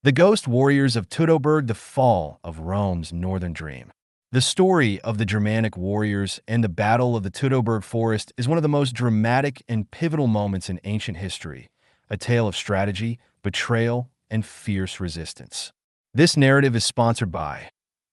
The Ghost Warriors of Teutoburg, the fall of Rome's northern dream. The story of the Germanic warriors and the Battle of the Teutoburg Forest is one of the most dramatic and pivotal moments in ancient history, a tale of strategy, betrayal, and fierce resistance. This narrative is sponsored by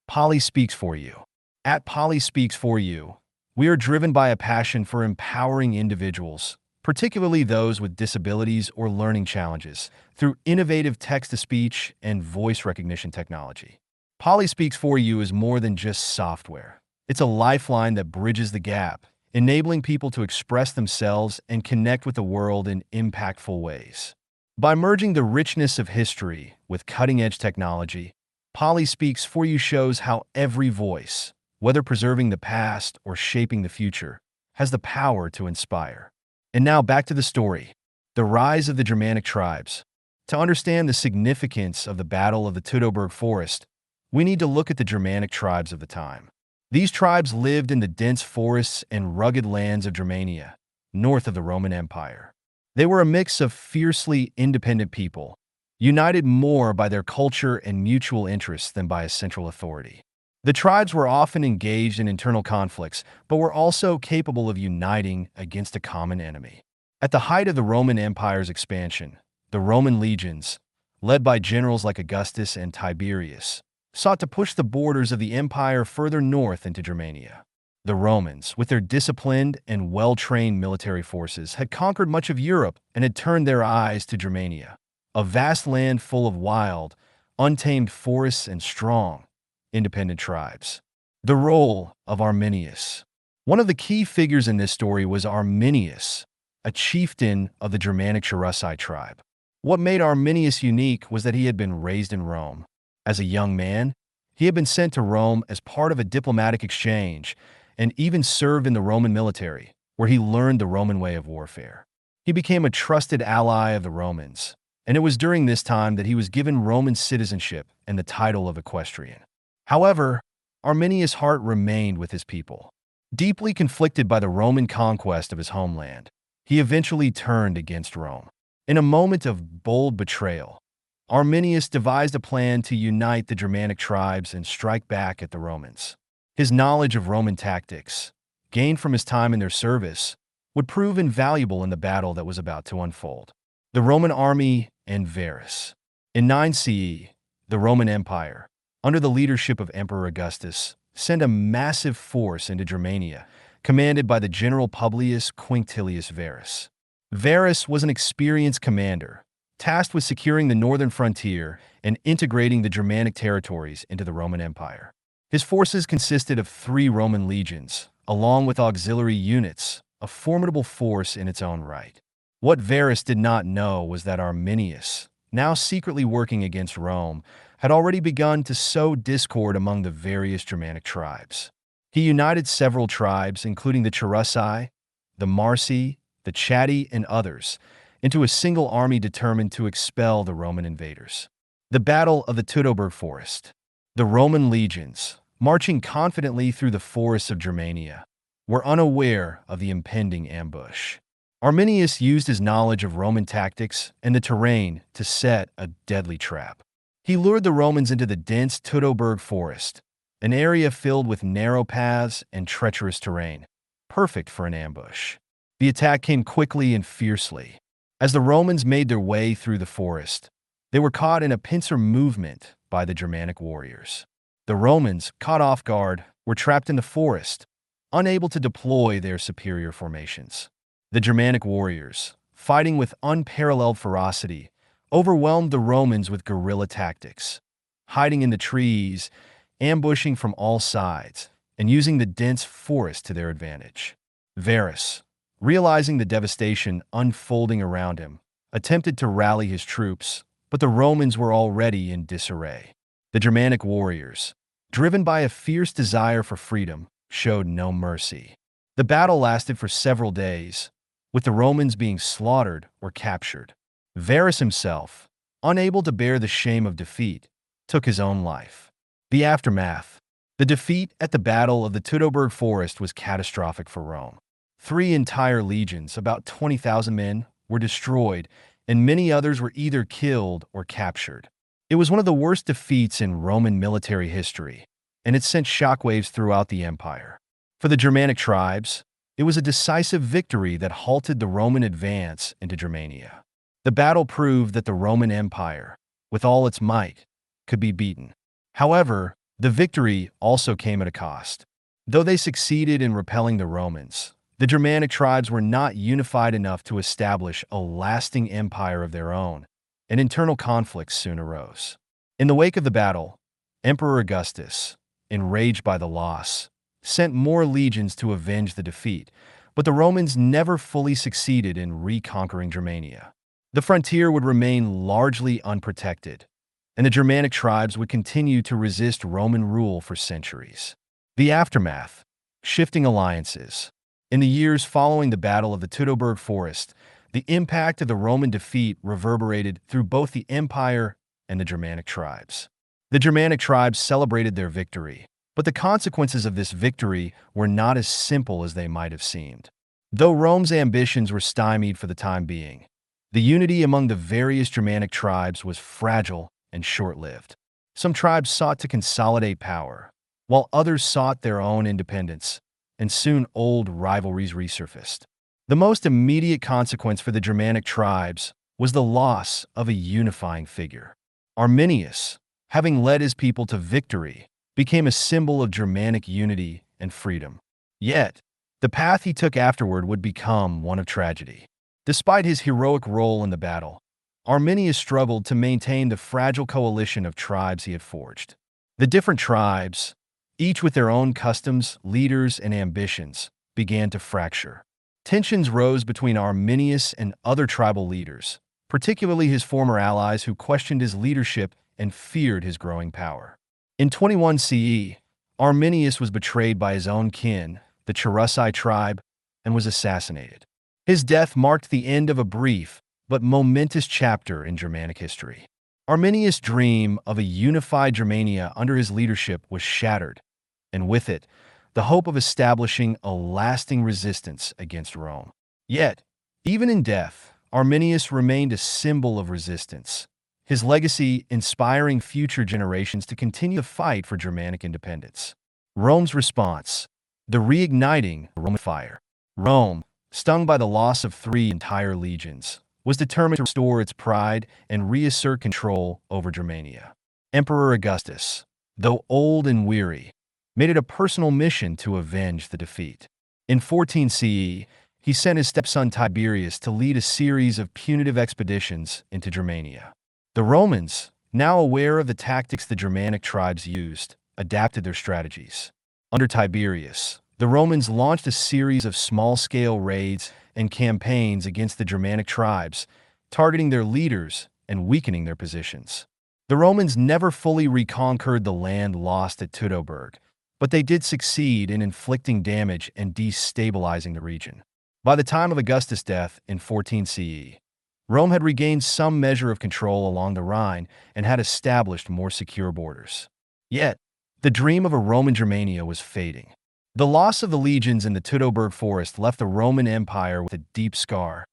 Polly Speaks For You. At Polly Speaks For You, we are driven by a passion for empowering individuals, particularly those with disabilities or learning challenges, through innovative text-to-speech and voice recognition technology. Polly Speaks For You is more than just software. It's a lifeline that bridges the gap, enabling people to express themselves and connect with the world in impactful ways. By merging the richness of history with cutting-edge technology, Polly Speaks For You shows how every voice, whether preserving the past or shaping the future, has the power to inspire. And now back to the story. The rise of the Germanic tribes. To understand the significance of the Battle of the Teutoburg Forest, we need to look at the Germanic tribes of the time. These tribes lived in the dense forests and rugged lands of Germania, north of the Roman Empire. They were a mix of fiercely independent people, united more by their culture and mutual interests than by a central authority. The tribes were often engaged in internal conflicts, but were also capable of uniting against a common enemy. At the height of the Roman Empire's expansion, the Roman legions, led by generals like Augustus and Tiberius, sought to push the borders of the empire further north into Germania. The Romans, with their disciplined and well-trained military forces, had conquered much of Europe and had turned their eyes to Germania, a vast land full of wild, untamed forests and strong, independent tribes. The role of Arminius. One of the key figures in this story was Arminius, a chieftain of the Germanic Cherusci tribe. What made Arminius unique was that he had been raised in Rome. As a young man, he had been sent to Rome as part of a diplomatic exchange and even served in the Roman military, where he learned the Roman way of warfare. He became a trusted ally of the Romans, and it was during this time that he was given Roman citizenship and the title of equestrian. However, Arminius' heart remained with his people. Deeply conflicted by the Roman conquest of his homeland, he eventually turned against Rome. In a moment of bold betrayal, Arminius devised a plan to unite the Germanic tribes and strike back at the Romans. His knowledge of Roman tactics, gained from his time in their service, would prove invaluable in the battle that was about to unfold. The Roman army and Varus. In 9 CE, the Roman Empire, under the leadership of Emperor Augustus, sent a massive force into Germania, commanded by the general Publius Quinctilius Varus. Varus was an experienced commander, tasked with securing the northern frontier and integrating the Germanic territories into the Roman Empire. His forces consisted of 3 Roman legions, along with auxiliary units, a formidable force in its own right. What Varus did not know was that Arminius, now secretly working against Rome, had already begun to sow discord among the various Germanic tribes. He united several tribes, including the Cherusci, the Marsi, the Chatti, and others, into a single army determined to expel the Roman invaders. The Battle of the Teutoburg Forest. The Roman legions, marching confidently through the forests of Germania, were unaware of the impending ambush. Arminius used his knowledge of Roman tactics and the terrain to set a deadly trap. He lured the Romans into the dense Teutoburg Forest, an area filled with narrow paths and treacherous terrain, perfect for an ambush. The attack came quickly and fiercely. As the Romans made their way through the forest, they were caught in a pincer movement by the Germanic warriors. The Romans, caught off guard, were trapped in the forest, unable to deploy their superior formations. The Germanic warriors, fighting with unparalleled ferocity, overwhelmed the Romans with guerrilla tactics, hiding in the trees, ambushing from all sides, and using the dense forest to their advantage. Varus, realizing the devastation unfolding around him, attempted to rally his troops, but the Romans were already in disarray. The Germanic warriors, driven by a fierce desire for freedom, showed no mercy. The battle lasted for several days, with the Romans being slaughtered or captured. Varus himself, unable to bear the shame of defeat, took his own life. The aftermath. The defeat at the Battle of the Teutoburg Forest was catastrophic for Rome. 3 entire legions, about 20,000 men, were destroyed, and many others were either killed or captured. It was one of the worst defeats in Roman military history, and it sent shockwaves throughout the empire. For the Germanic tribes, it was a decisive victory that halted the Roman advance into Germania. The battle proved that the Roman Empire, with all its might, could be beaten. However, the victory also came at a cost. Though they succeeded in repelling the Romans, the Germanic tribes were not unified enough to establish a lasting empire of their own, and internal conflicts soon arose. In the wake of the battle, Emperor Augustus, enraged by the loss, sent more legions to avenge the defeat, but the Romans never fully succeeded in reconquering Germania. The frontier would remain largely unprotected, and the Germanic tribes would continue to resist Roman rule for centuries. The aftermath, shifting alliances. In the years following the Battle of the Teutoburg Forest, the impact of the Roman defeat reverberated through both the empire and the Germanic tribes. The Germanic tribes celebrated their victory, but the consequences of this victory were not as simple as they might have seemed. Though Rome's ambitions were stymied for the time being, the unity among the various Germanic tribes was fragile and short-lived. Some tribes sought to consolidate power, while others sought their own independence, and soon old rivalries resurfaced. The most immediate consequence for the Germanic tribes was the loss of a unifying figure. Arminius, having led his people to victory, became a symbol of Germanic unity and freedom. Yet, the path he took afterward would become one of tragedy. Despite his heroic role in the battle, Arminius struggled to maintain the fragile coalition of tribes he had forged. The different tribes, each with their own customs, leaders, and ambitions, began to fracture. Tensions rose between Arminius and other tribal leaders, particularly his former allies who questioned his leadership and feared his growing power. In 21 CE, Arminius was betrayed by his own kin, the Cherusei tribe, and was assassinated. His death marked the end of a brief but momentous chapter in Germanic history. Arminius' dream of a unified Germania under his leadership was shattered, and with it, the hope of establishing a lasting resistance against Rome. Yet, even in death, Arminius remained a symbol of resistance, his legacy inspiring future generations to continue the fight for Germanic independence. Rome's response, the reigniting Roman fire. Rome, stung by the loss of 3 entire legions, was determined to restore its pride and reassert control over Germania. Emperor Augustus, though old and weary, made it a personal mission to avenge the defeat. In 14 CE, he sent his stepson Tiberius to lead a series of punitive expeditions into Germania. The Romans, now aware of the tactics the Germanic tribes used, adapted their strategies. Under Tiberius, the Romans launched a series of small-scale raids and campaigns against the Germanic tribes, targeting their leaders and weakening their positions. The Romans never fully reconquered the land lost at Teutoburg, but they did succeed in inflicting damage and destabilizing the region. By the time of Augustus' death in 14 CE, Rome had regained some measure of control along the Rhine and had established more secure borders. Yet, the dream of a Roman Germania was fading. The loss of the legions in the Teutoburg Forest left the Roman Empire with a deep scar,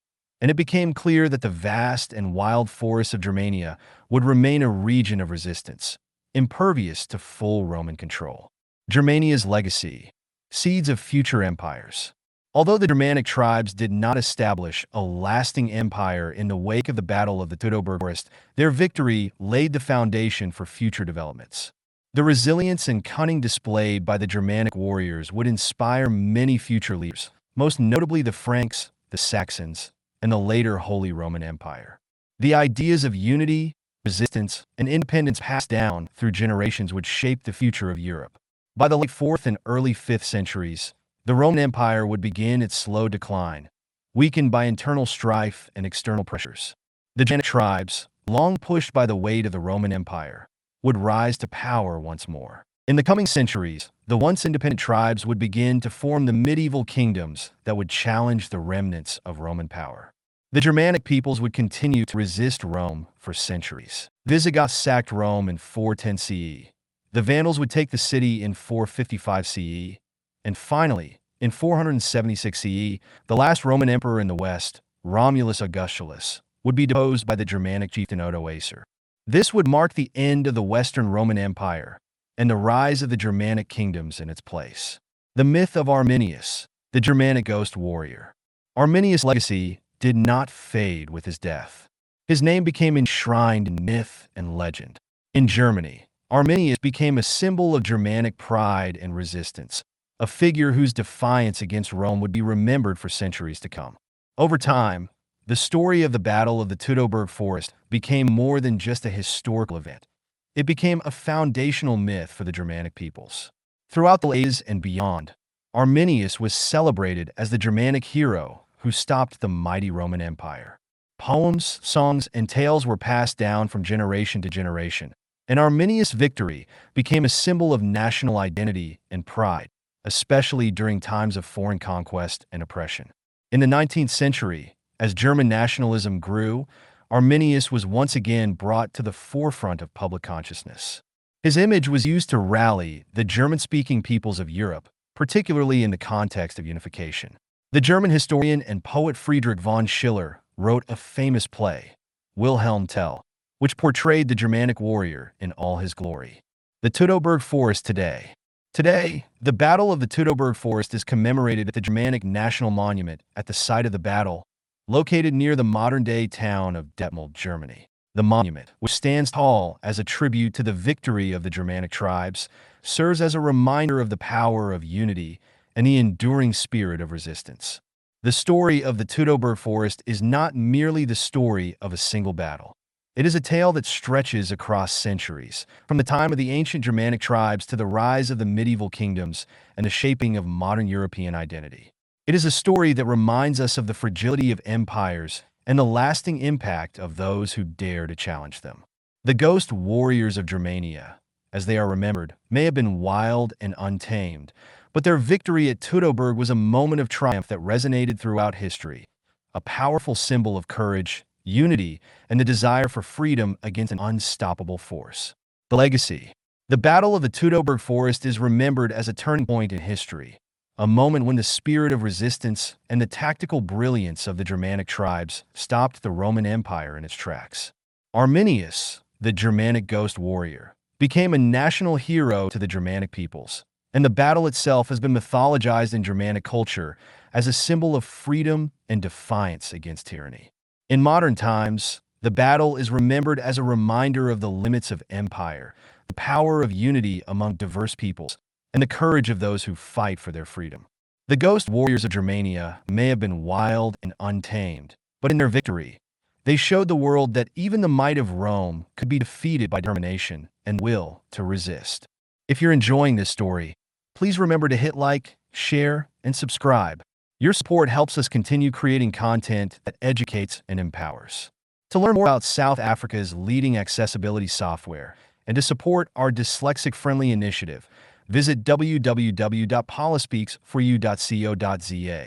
and it became clear that the vast and wild forests of Germania would remain a region of resistance, impervious to full Roman control. Germania's legacy, seeds of future empires. Although the Germanic tribes did not establish a lasting empire in the wake of the Battle of the Teutoburg Forest, their victory laid the foundation for future developments. The resilience and cunning displayed by the Germanic warriors would inspire many future leaders, most notably the Franks, the Saxons, and the later Holy Roman Empire. The ideas of unity, resistance, and independence passed down through generations would shape the future of Europe. By the late 4th and early 5th centuries, the Roman Empire would begin its slow decline, weakened by internal strife and external pressures. The Germanic tribes, long pushed by the weight of the Roman Empire, would rise to power once more. In the coming centuries, the once independent tribes would begin to form the medieval kingdoms that would challenge the remnants of Roman power. The Germanic peoples would continue to resist Rome for centuries. Visigoths sacked Rome in 410 CE. The Vandals would take the city in 455 CE. And finally, in 476 CE, the last Roman emperor in the West, Romulus Augustulus, would be deposed by the Germanic chieftain Odoacer. This would mark the end of the Western Roman Empire and the rise of the Germanic kingdoms in its place. The myth of Arminius, the Germanic ghost warrior. Arminius' legacy did not fade with his death. His name became enshrined in myth and legend. In Germany, Arminius became a symbol of Germanic pride and resistance, a figure whose defiance against Rome would be remembered for centuries to come. Over time, the story of the Battle of the Teutoburg Forest became more than just a historical event. It became a foundational myth for the Germanic peoples. Throughout the ages and beyond, Arminius was celebrated as the Germanic hero who stopped the mighty Roman Empire. Poems, songs, and tales were passed down from generation to generation, and Arminius' victory became a symbol of national identity and pride, especially during times of foreign conquest and oppression. In the 19th century, as German nationalism grew, Arminius was once again brought to the forefront of public consciousness. His image was used to rally the German-speaking peoples of Europe, particularly in the context of unification. The German historian and poet Friedrich von Schiller wrote a famous play, Wilhelm Tell, which portrayed the Germanic warrior in all his glory. The Teutoburg Forest today. Today, the Battle of the Teutoburg Forest is commemorated at the Germanic National Monument at the site of the battle, located near the modern-day town of Detmold, Germany. The monument, which stands tall as a tribute to the victory of the Germanic tribes, serves as a reminder of the power of unity and the enduring spirit of resistance. The story of the Teutoburg Forest is not merely the story of a single battle. It is a tale that stretches across centuries, from the time of the ancient Germanic tribes to the rise of the medieval kingdoms and the shaping of modern European identity. It is a story that reminds us of the fragility of empires and the lasting impact of those who dare to challenge them. The ghost warriors of Germania, as they are remembered, may have been wild and untamed, but their victory at Teutoburg was a moment of triumph that resonated throughout history, a powerful symbol of courage, unity, and the desire for freedom against an unstoppable force. The legacy. The Battle of the Teutoburg Forest is remembered as a turning point in history, a moment when the spirit of resistance and the tactical brilliance of the Germanic tribes stopped the Roman Empire in its tracks. Arminius, the Germanic ghost warrior, became a national hero to the Germanic peoples, and the battle itself has been mythologized in Germanic culture as a symbol of freedom and defiance against tyranny. In modern times, the battle is remembered as a reminder of the limits of empire, the power of unity among diverse peoples, and the courage of those who fight for their freedom. The ghost warriors of Germania may have been wild and untamed, but in their victory, they showed the world that even the might of Rome could be defeated by determination and will to resist. If you're enjoying this story, please remember to hit like, share, and subscribe. Your support helps us continue creating content that educates and empowers. To learn more about South Africa's leading accessibility software and to support our dyslexic-friendly initiative, visit www.polispeaksforyou.co.za.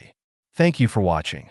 Thank you for watching.